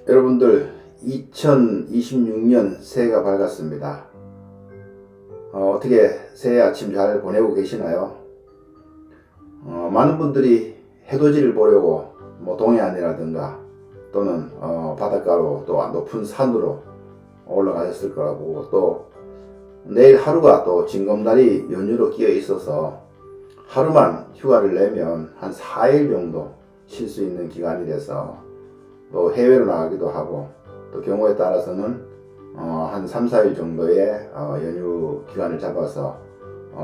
여러분들 2026년 새해가 밝았습니다. 어떻게 새해 아침 잘 보내고 계시나요? 많은 분들이 해돋이를 보려고 동해안이라든가 또는 바닷가로 또 높은 산으로 올라가셨을 거라고, 또 내일 하루가 또 징검다리 연휴로 끼어 있어서 하루만 휴가를 내면 한 4일 정도 쉴 수 있는 기간이 돼서 또 해외로 나가기도 하고, 또 경우에 따라서는 한 3, 4일 정도의 연휴 기간을 잡아서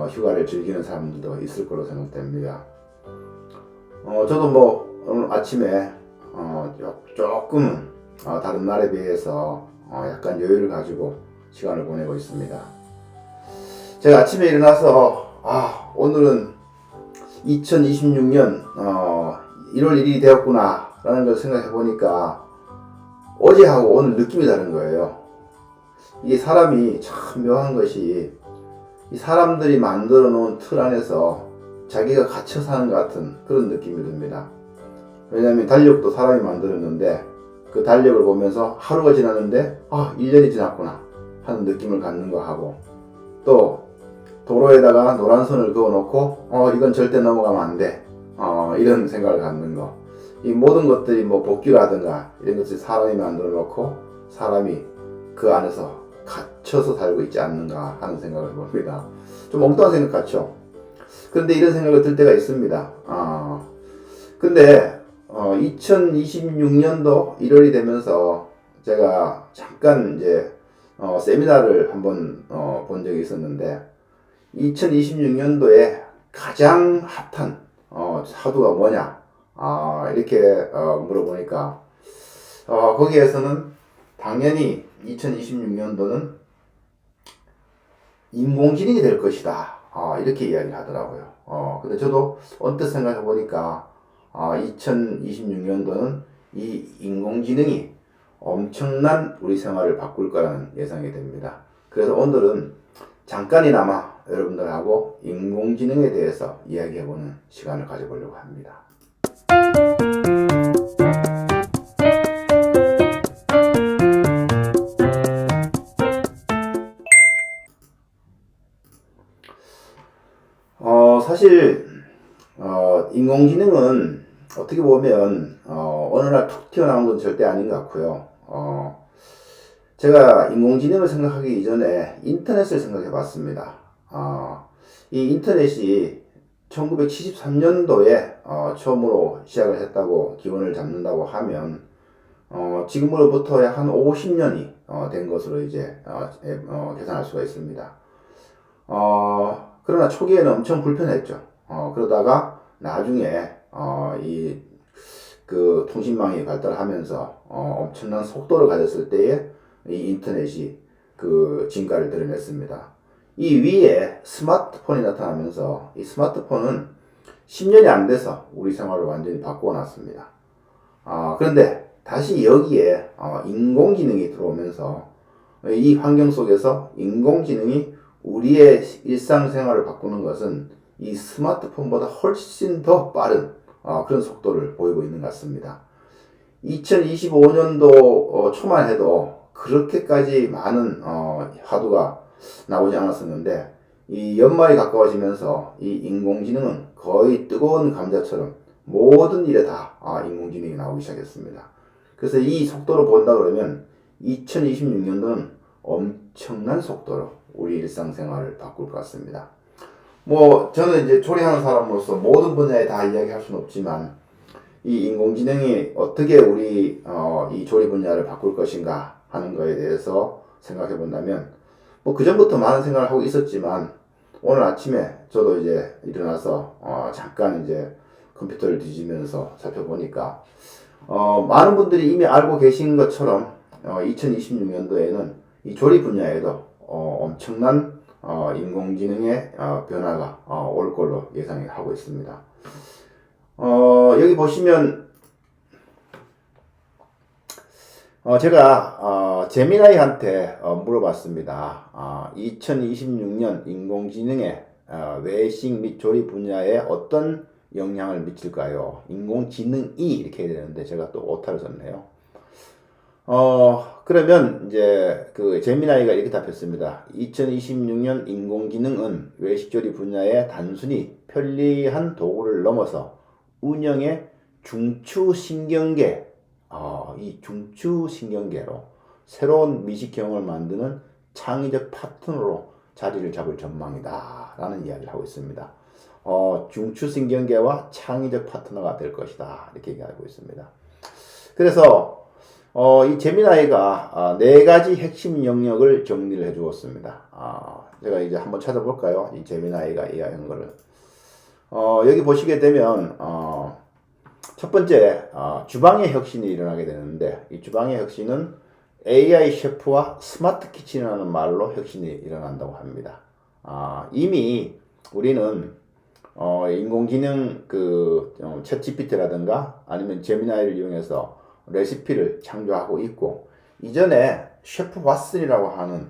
휴가를 즐기는 사람들도 있을 거로 생각됩니다. 저도 오늘 아침에 조금 다른 날에 비해서 약간 여유를 가지고 시간을 보내고 있습니다. 제가 아침에 일어나서 오늘은 2026년 1월 1일이 되었구나 라는 걸 생각해 보니까 어제하고 오늘 느낌이 다른 거예요. 이게 사람이 참 묘한 것이, 이 사람들이 만들어 놓은 틀 안에서 자기가 갇혀 사는 것 같은 그런 느낌이 듭니다. 왜냐하면 달력도 사람이 만들었는데 그 달력을 보면서 하루가 지났는데 1년이 지났구나 하는 느낌을 갖는 거 하고, 또 도로에다가 노란 선을 그어 놓고 이건 절대 넘어가면 안 돼 이런 생각을 갖는 거, 이 모든 것들이 복귀라든가 이런 것들이 사람이 만들어 놓고 사람이 그 안에서 갇혀서 살고 있지 않는가 하는 생각을 해봅니다. 좀 엉뚱한 생각 같죠? 그런데 이런 생각을 들 때가 있습니다. 근데 2026년도 1월이 되면서 제가 잠깐 이제 세미나를 한번 본 적이 있었는데, 2026년도에 가장 핫한 사두가 뭐냐 이렇게 물어보니까 거기에서는 당연히 2026년도는 인공지능이 될 것이다 이렇게 이야기를 하더라고요. 근데 저도 언뜻 생각해 보니까 2026년도는 이 인공지능이 엄청난 우리 생활을 바꿀 거라는 예상이 됩니다. 그래서 오늘은 잠깐이나마 여러분들하고 인공지능에 대해서 이야기해보는 시간을 가져보려고 합니다. 사실 인공지능은 어떻게 보면 어느 날 툭 튀어나온 건 절대 아닌 것 같고요. 제가 인공지능을 생각하기 이전에 인터넷을 생각해 봤습니다. 이 인터넷이 1973년도에 처음으로 시작을 했다고 기원을 잡는다고 하면 지금으로부터 약 한 50년이 된 것으로 이제 계산할 수가 있습니다. 그러나 초기에는 엄청 불편했죠. 그러다가 나중에 그 통신망이 발달하면서 엄청난 속도를 가졌을 때에 이 인터넷이 그 진가를 드러냈습니다. 이 위에 스마트폰이 나타나면서 이 스마트폰은 10년이 안 돼서 우리 생활을 완전히 바꾸어 놨습니다. 그런데 다시 여기에 인공지능이 들어오면서 이 환경 속에서 인공지능이 우리의 일상생활을 바꾸는 것은 이 스마트폰보다 훨씬 더 빠른 그런 속도를 보이고 있는 것 같습니다. 2025년도 초만 해도 그렇게까지 많은 화두가 나오지 않았었는데, 이 연말이 가까워지면서 이 인공지능은 거의 뜨거운 감자처럼 모든 일에 다 인공지능이 나오기 시작했습니다. 그래서 이 속도로 본다 그러면 2026년도는 엄청난 속도로 우리 일상생활을 바꿀 것 같습니다. 저는 이제 조리하는 사람으로서 모든 분야에 다 이야기할 수는 없지만, 이 인공지능이 어떻게 우리 이 조리 분야를 바꿀 것인가 하는 거에 대해서 생각해 본다면, 그 전부터 많은 생각을 하고 있었지만 오늘 아침에 저도 이제 일어나서 잠깐 이제 컴퓨터를 뒤지면서 살펴보니까 많은 분들이 이미 알고 계신 것처럼 2026년도에는 이 조리 분야에도 엄청난 인공지능의 변화가 올 걸로 예상을 하고 있습니다. 여기 보시면 제가 제미나이한테 물어봤습니다. 2026년 인공지능의 외식 및 조리 분야에 어떤 영향을 미칠까요? 인공지능이 이렇게 해야 되는데 제가 또 오타를 썼네요. 그러면 이제 그 제미나이가 이렇게 답했습니다. 2026년 인공지능은 외식조리 분야의 단순히 편리한 도구를 넘어서 운영의 중추신경계, 이 중추신경계로 새로운 미식경을 만드는 창의적 파트너로 자리를 잡을 전망이다 라는 이야기를 하고 있습니다. 중추신경계와 창의적 파트너가 될 것이다 이렇게 얘기하고 있습니다. 그래서 이 제미나이가 네 가지 핵심 영역을 정리를 해 주었습니다. 제가 이제 한번 찾아볼까요? 이 제미나이가 이야기한 거를. 여기 보시게 되면, 첫 번째, 주방의 혁신이 일어나게 되는데, 이 주방의 혁신은 AI 셰프와 스마트 키친이라는 말로 혁신이 일어난다고 합니다. 이미 우리는 인공지능 챗 GPT라든가 아니면 제미나이를 이용해서 레시피를 창조하고 있고, 이전에 셰프 왓슨이라고 하는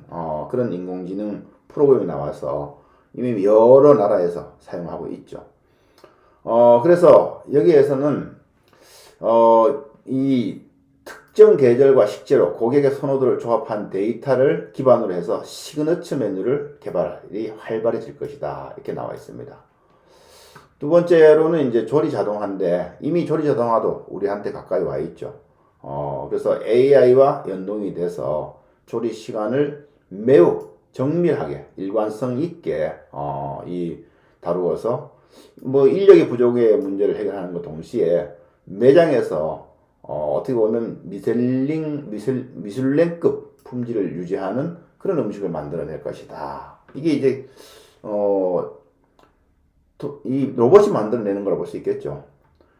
그런 인공지능 프로그램이 나와서 이미 여러 나라에서 사용하고 있죠. 그래서 여기에서는 이 특정 계절과 식재료, 고객의 선호도를 조합한 데이터를 기반으로 해서 시그너처 메뉴를 개발이 활발해질 것이다 이렇게 나와 있습니다. 두 번째로는 이제 조리 자동화인데, 이미 조리 자동화도 우리한테 가까이 와 있죠. 그래서 AI와 연동이 돼서 조리 시간을 매우 정밀하게 일관성 있게 다루어서 뭐 인력의 부족의 문제를 해결하는 것 동시에 매장에서 어떻게 보면 미슐랭급 품질을 유지하는 그런 음식을 만들어낼 것이다. 이게 이제 이 로봇이 만들어내는 거라 볼 수 있겠죠.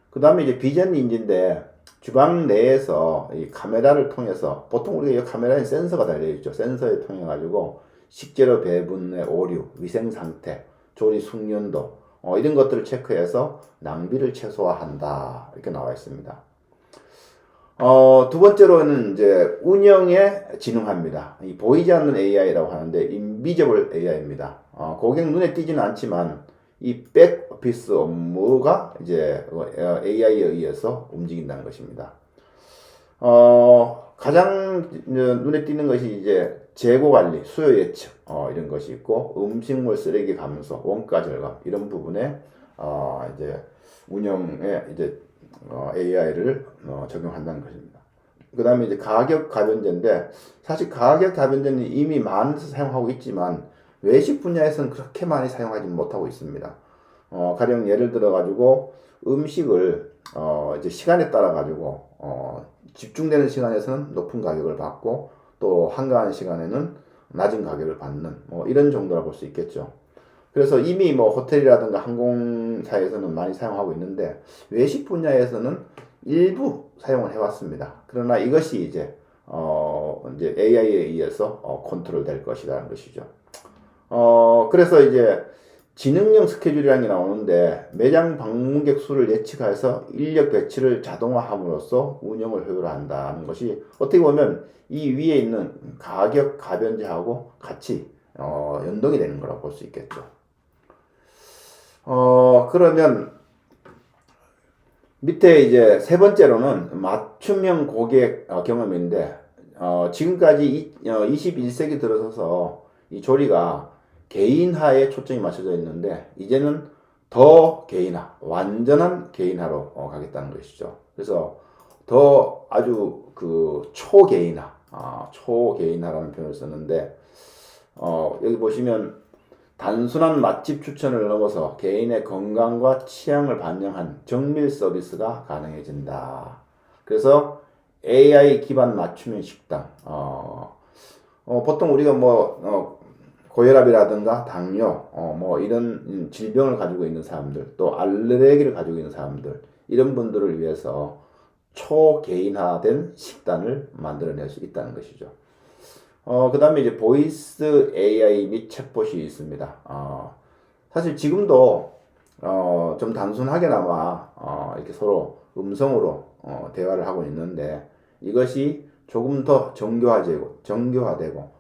그 다음에 이제 비전 인지인데, 주방 내에서 이 카메라를 통해서, 보통 우리가 이 카메라에 센서가 달려있죠. 센서에 통해 가지고 식재료 배분의 오류, 위생 상태, 조리 숙련도 이런 것들을 체크해서 낭비를 최소화한다 이렇게 나와 있습니다. 두 번째로는 이제 운영에 진흥합니다. 이 보이지 않는 AI라고 하는데 인비저블 AI입니다. 고객 눈에 띄지는 않지만 이 백오피스 업무가 이제 AI에 의해서 움직인다는 것입니다. 가장 눈에 띄는 것이 이제 재고 관리, 수요 예측 이런 것이 있고, 음식물 쓰레기 감소, 원가 절감 이런 부분에 이제 운영에 이제 AI를 적용한다는 것입니다. 그 다음에 이제 가격 가변제인데, 사실 가격 가변제는 이미 많은 데서 사용하고 있지만 외식 분야에서는 그렇게 많이 사용하지 못하고 있습니다. 가령 예를 들어 가지고 음식을 이제 시간에 따라 가지고 집중되는 시간에서는 높은 가격을 받고, 또 한가한 시간에는 낮은 가격을 받는 뭐 이런 정도라 볼 수 있겠죠. 그래서 이미 뭐 호텔이라든가 항공사에서는 많이 사용하고 있는데, 외식 분야에서는 일부 사용을 해왔습니다. 그러나 이것이 이제 AI에 의해서 컨트롤 될 것이라는 것이죠. 그래서 이제 지능형 스케줄이라는 게 나오는데, 매장 방문객 수를 예측해서 인력 배치를 자동화함으로써 운영을 효율화한다는 것이 어떻게 보면 이 위에 있는 가격 가변제하고 같이 연동이 되는 거라고 볼 수 있겠죠. 그러면 밑에 이제 세 번째로는 맞춤형 고객 경험인데, 지금까지 21세기 들어서서 이 조리가 개인화에 초점이 맞춰져 있는데, 이제는 더 개인화, 완전한 개인화로 가겠다는 것이죠. 그래서 더 아주 초개인화라는 표현을 썼는데, 여기 보시면 단순한 맛집 추천을 넘어서 개인의 건강과 취향을 반영한 정밀 서비스가 가능해진다. 그래서 AI 기반 맞춤형 식당, 보통 우리가 고혈압이라든가 당뇨, 뭐 이런 질병을 가지고 있는 사람들, 또 알레르기를 가지고 있는 사람들, 이런 분들을 위해서 초개인화된 식단을 만들어낼 수 있다는 것이죠. 그 다음에 이제 보이스 AI 및 챗봇이 있습니다. 사실 지금도 좀 단순하게나마 이렇게 서로 음성으로 대화를 하고 있는데, 이것이 조금 더 정교화되고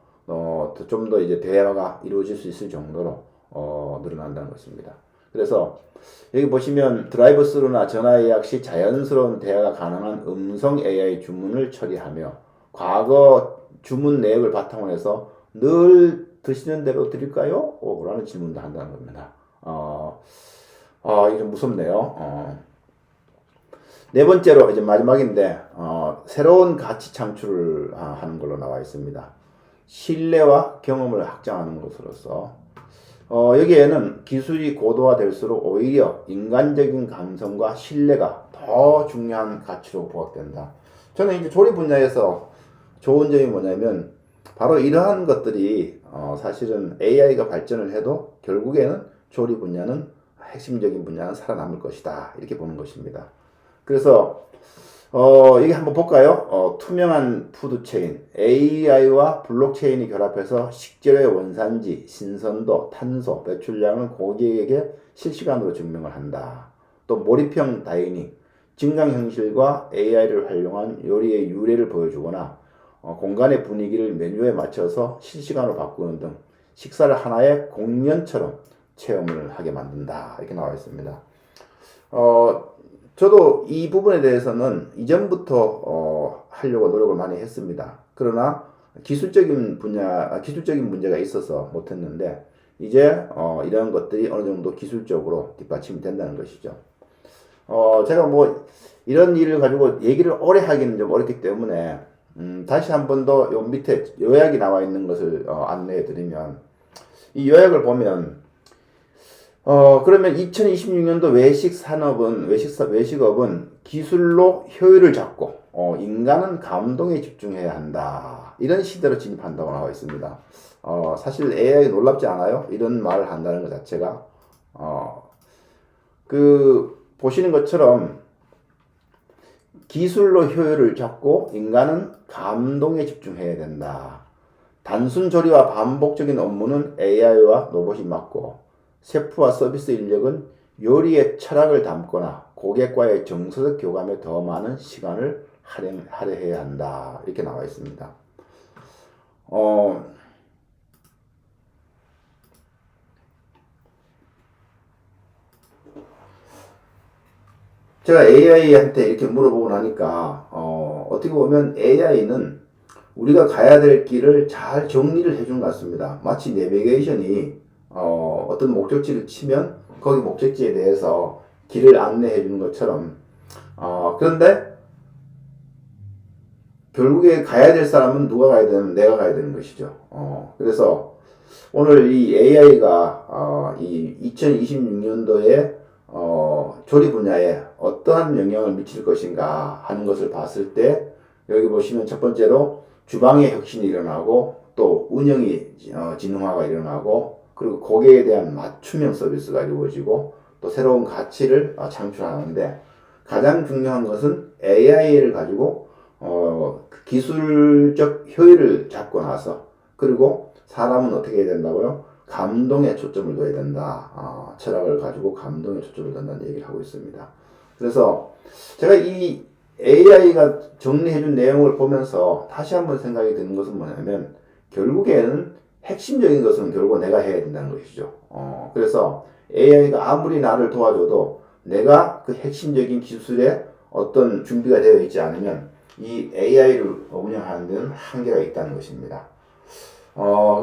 좀 더 이제 대화가 이루어질 수 있을 정도로 늘어난다는 것입니다. 그래서 여기 보시면 드라이브 스루나 전화 예약 시 자연스러운 대화가 가능한 음성 AI 주문을 처리하며 과거 주문 내역을 바탕으로 해서 늘 드시는 대로 드릴까요? 라는 질문도 한다는 겁니다. 이게 좀 무섭네요. 네 번째로 이제 마지막인데 새로운 가치 창출을 하는 걸로 나와 있습니다. 신뢰와 경험을 확장하는 것으로서 여기에는 기술이 고도화될수록 오히려 인간적인 감성과 신뢰가 더 중요한 가치로 부각된다. 저는 이제 조리 분야에서 좋은 점이 뭐냐면 바로 이러한 것들이 사실은 AI가 발전을 해도 결국에는 조리 분야는 핵심적인 분야는 살아남을 것이다. 이렇게 보는 것입니다. 그래서 이게 한번 볼까요? 투명한 푸드체인, AI와 블록체인이 결합해서 식재료의 원산지, 신선도, 탄소, 배출량을 고객에게 실시간으로 증명을 한다. 또 몰입형 다이닝, 증강현실과 AI를 활용한 요리의 유래를 보여주거나 공간의 분위기를 메뉴에 맞춰서 실시간으로 바꾸는 등 식사를 하나의 공연처럼 체험을 하게 만든다. 이렇게 나와 있습니다. 저도 이 부분에 대해서는 이전부터 하려고 노력을 많이 했습니다. 그러나 기술적인 문제가 있어서 못했는데 이제 이런 것들이 어느 정도 기술적으로 뒷받침이 된다는 것이죠. 제가 뭐 이런 일을 가지고 얘기를 오래 하기는 좀 어렵기 때문에 다시 한 번 더 요 밑에 요약이 나와 있는 것을 안내해 드리면 이 요약을 보면 그러면 2026년도 외식업은 기술로 효율을 잡고, 인간은 감동에 집중해야 한다. 이런 시대로 진입한다고 나와 있습니다. 사실 AI 놀랍지 않아요? 이런 말을 한다는 것 자체가. 보시는 것처럼 기술로 효율을 잡고 인간은 감동에 집중해야 된다. 단순 조리와 반복적인 업무는 AI와 로봇이 맡고, 셰프와 서비스 인력은 요리의 철학을 담거나 고객과의 정서적 교감에 더 많은 시간을 할애해야 한다. 이렇게 나와 있습니다. 제가 AI한테 이렇게 물어보고 나니까 어떻게 보면 AI는 우리가 가야 될 길을 잘 정리를 해준 것 같습니다. 마치 내비게이션이 어떤 목적지를 치면 거기 목적지에 대해서 길을 안내해 주는 것처럼 그런데 결국에 가야 될 사람은 누가 가야 되면 내가 가야 되는 것이죠. 그래서 오늘 이 AI가 이 2026년도에 조리 분야에 어떠한 영향을 미칠 것인가 하는 것을 봤을 때 여기 보시면 첫 번째로 주방의 혁신이 일어나고 또 운영이 지능화가 일어나고 그리고 고객에 대한 맞춤형 서비스가 이루어지고 또 새로운 가치를 창출하는데 가장 중요한 것은 AI를 가지고 기술적 효율을 잡고 나서 그리고 사람은 어떻게 해야 된다고요? 감동에 초점을 둬야 된다. 철학을 가지고 감동에 초점을 둔다는 얘기를 하고 있습니다. 그래서 제가 이 AI가 정리해준 내용을 보면서 다시 한번 생각이 드는 것은 뭐냐면 결국에는 핵심적인 것은 결국 내가 해야 된다는 것이죠. 그래서 AI가 아무리 나를 도와줘도 내가 그 핵심적인 기술에 어떤 준비가 되어 있지 않으면 이 AI를 운영하는 데는 한계가 있다는 것입니다.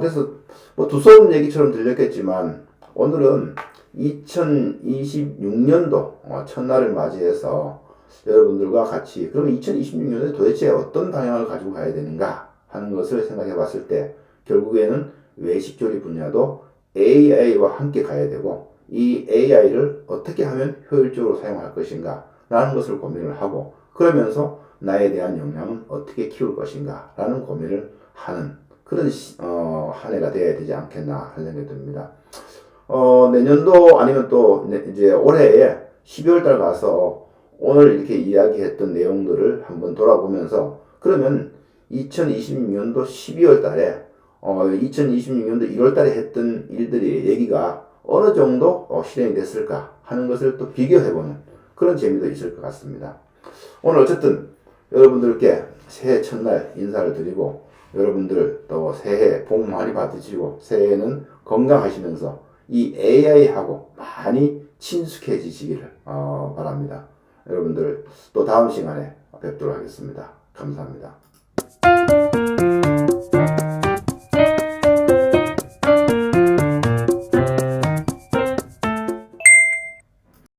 그래서 뭐 두서운 얘기처럼 들렸겠지만 오늘은 2026년도 첫날을 맞이해서 여러분들과 같이 그러면 2026년에 도대체 어떤 방향을 가지고 가야 되는가 하는 것을 생각해 봤을 때 결국에는 외식조리 분야도 AI와 함께 가야 되고 이 AI를 어떻게 하면 효율적으로 사용할 것인가 라는 것을 고민을 하고 그러면서 나에 대한 역량은 어떻게 키울 것인가 라는 고민을 하는 그런 한 해가 되어야 되지 않겠나 하는 생각이 듭니다. 내년도 아니면 또 이제 올해에 12월 달 가서 오늘 이렇게 이야기했던 내용들을 한번 돌아보면서 그러면 2026년도 12월 달에 2026년도 1월 달에 했던 일들이 얘기가 어느 정도 실행이 됐을까 하는 것을 또 비교해보는 그런 재미도 있을 것 같습니다. 오늘 어쨌든 여러분들께 새해 첫날 인사를 드리고 여러분들 또 새해 복 많이 받으시고 새해에는 건강하시면서 이 AI하고 많이 친숙해지시기를 바랍니다. 여러분들 또 다음 시간에 뵙도록 하겠습니다. 감사합니다.